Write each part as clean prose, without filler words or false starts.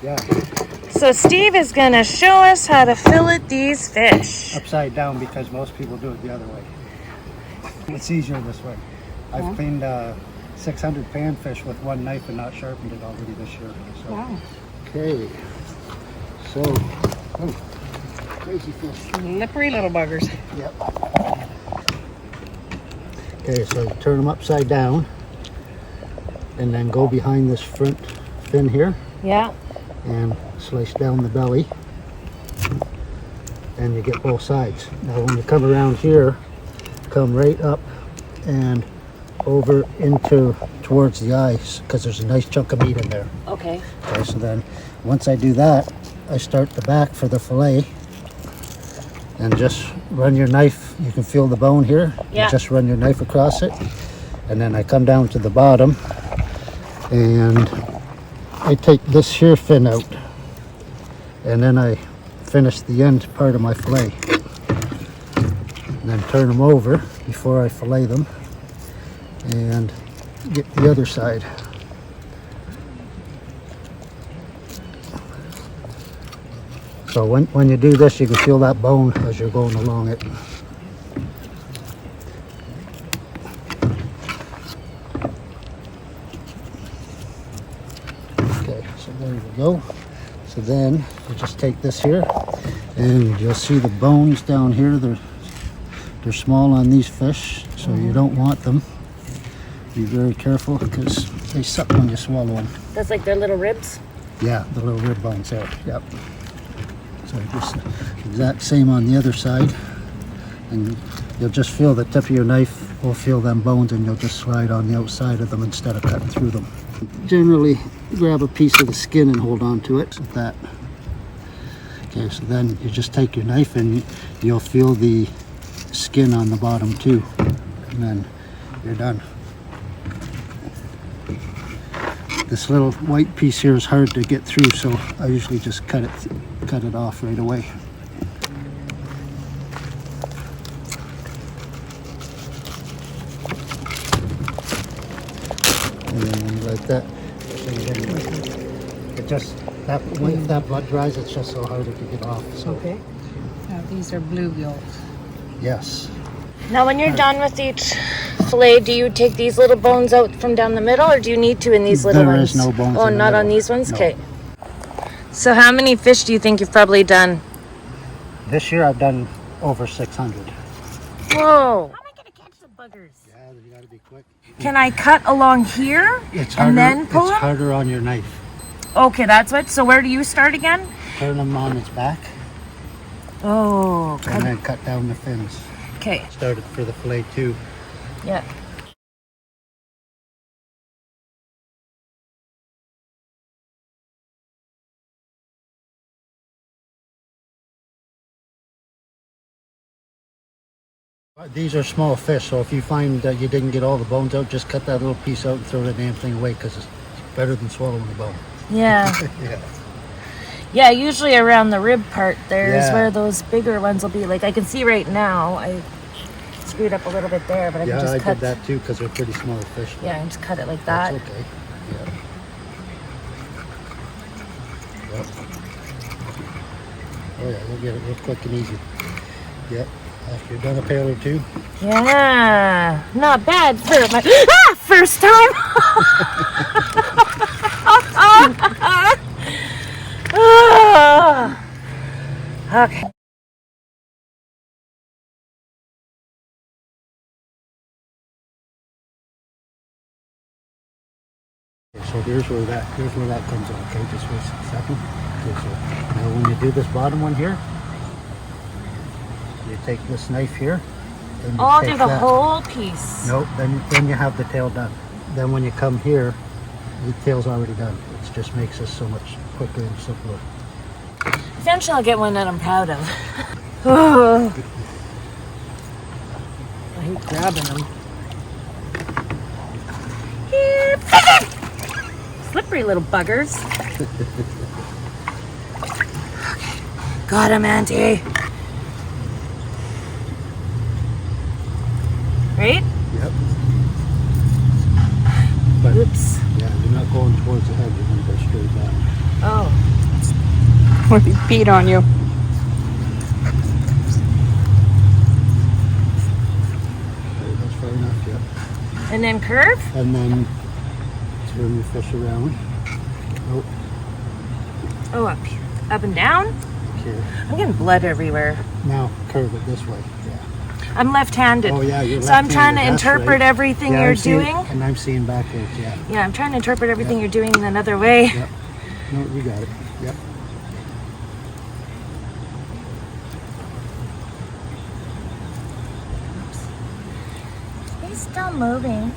Yeah. So Steve is going to show us how to fillet these fish. Upside down because most people do it the other way. It's easier this way. I've cleaned 600 panfish with one knife and not sharpened it already this year. So. Wow. Okay. So, crazy fish. Slippery little buggers. Yep. Okay, so turn them upside down and then go behind this front fin here. Yeah. And slice down the belly. And you get both sides. Now when you come around here, come right up and over into towards the eyes because there's a nice chunk of meat in there. Okay. Okay, so then once I do that, I start the back for the fillet and just run your knife. You can feel the bone here. Yeah. Just run your knife across it. And then I come down to the bottom and I take this here fin out. And then I finish the end part of my fillet. And then turn them over before I fillet them. And get the other side. So when you do this, you can feel that bone as you're going along it. Okay, so there we go. So then you just take this here and you'll see the bones down here. They're small on these fish, so you don't want them. Be very careful because they suck when you swallow them. That's like their little ribs? Yeah, the little rib bones there. Yep. So just exact same on the other side. And you'll just feel the tip of your knife will feel them bones and you'll just slide on the outside of them instead of cutting through them. Generally grab a piece of the skin and hold on to it like that. Okay, so then you just take your knife and you'll feel the skin on the bottom too. And then you're done. This little white piece here is hard to get through, so I usually just cut it off right away. And like that. It just if that blood dries, it's just so harder to get off. So. Okay. Now these are bluegills. Yes. Now when you're done with each fillet, do you take these little bones out from down the middle, or do you need to in these little ones? There is no bones. Oh, in the not middle. on these ones? No. Okay. So how many fish do you think you've probably done? This year I've done over 600. Whoa. How am I going to catch the buggers? Yeah, you gotta be quick. Can I cut along here and then pull It's them? harder on your knife. Okay, that's what. So where do you start again? Turn them on its back Oh, and then cut down the fins. okay. Started for the fillet too. Yeah. These are small fish, so if you find that you didn't get all the bones out, just cut that little piece out and throw the damn thing away because it's better than swallowing the bone. Yeah. Yeah. Yeah, usually around the rib part there's Yeah. where those bigger ones will be. Like I can see right now, I screwed up a little bit there, but I can Yeah, just I cut. did that too because they're pretty small fish. but Yeah, and just cut it like That's that. okay. Yeah. Yep. Oh yeah, you'll get it real quick and easy. Yep. After you've done a pail or two. Yeah, not bad for my first time. Okay. So here's where that comes out. Okay, just wait a second. Okay, so now when you do this bottom one here, you take this knife here. And you I'll take do the that. whole piece. Nope, then you have the tail done. Then when you come here, the tail's already done. It just makes this so much quicker and simpler. Eventually I'll get one that I'm proud of. I hate grabbing them. Slippery little buggers. Okay. Got him, Auntie. Right? Yep. But Oops. yeah, you're not going towards the head, you're going to go straight down. Oh. When he peed on you. That's far enough, yeah. And then curve? And then turn your fish around. Oh, Oh, up and down? here. I'm getting blood everywhere. Now curve it this way. Yeah. I'm left-handed. Oh yeah, you're So I'm trying to left-handed, that's interpret right. everything Yeah, you're I'm seeing- doing. And I'm seeing backwards, yeah. Yeah, I'm trying to interpret everything you're doing in another way. Yep. No, you got it. Yep. He's still moving.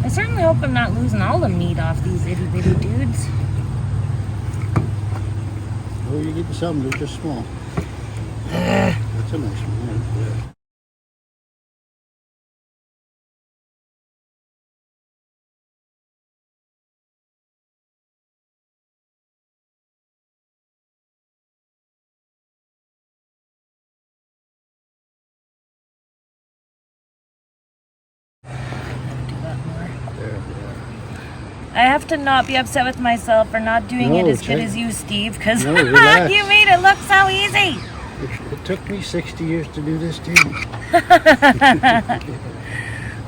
I certainly hope I'm not losing all the meat off these itty bitty dudes. Oh, you get some, they're just small. That's a nice one. Yeah. I have to not be upset with myself for not doing it No, as good check. as you, Steve, because No, relax. you made it look so easy. It took me 60 years to do this too.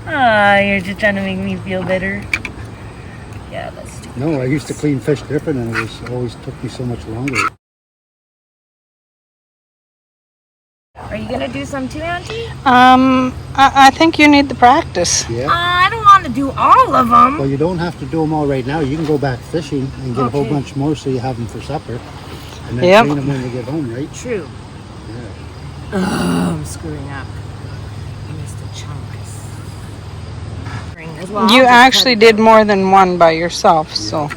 You're just trying to make me feel better. Yeah, let's do it. No, I used to clean fish different and it was always took me so much longer. Are you gonna do some too, Auntie? I think you need the practice. Yeah. I don't want to do all of them. Well, you don't have to do them all right now. You can go back fishing and get a whole Okay. bunch more so you have them for supper. And then Yep. clean them when you get home, right? True. Yeah. Oh, I'm screwing up. I missed a chunk. As well. You I'll just actually cut it did more than one by yourself, so,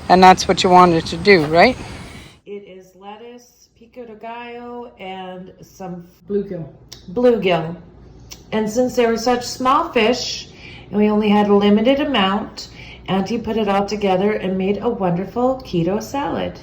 and that's what you wanted to do, right? It is lettuce, pico de gallo, and some bluegill. And since they were such small fish, and we only had a limited amount, Auntie put it all together and made a wonderful keto salad.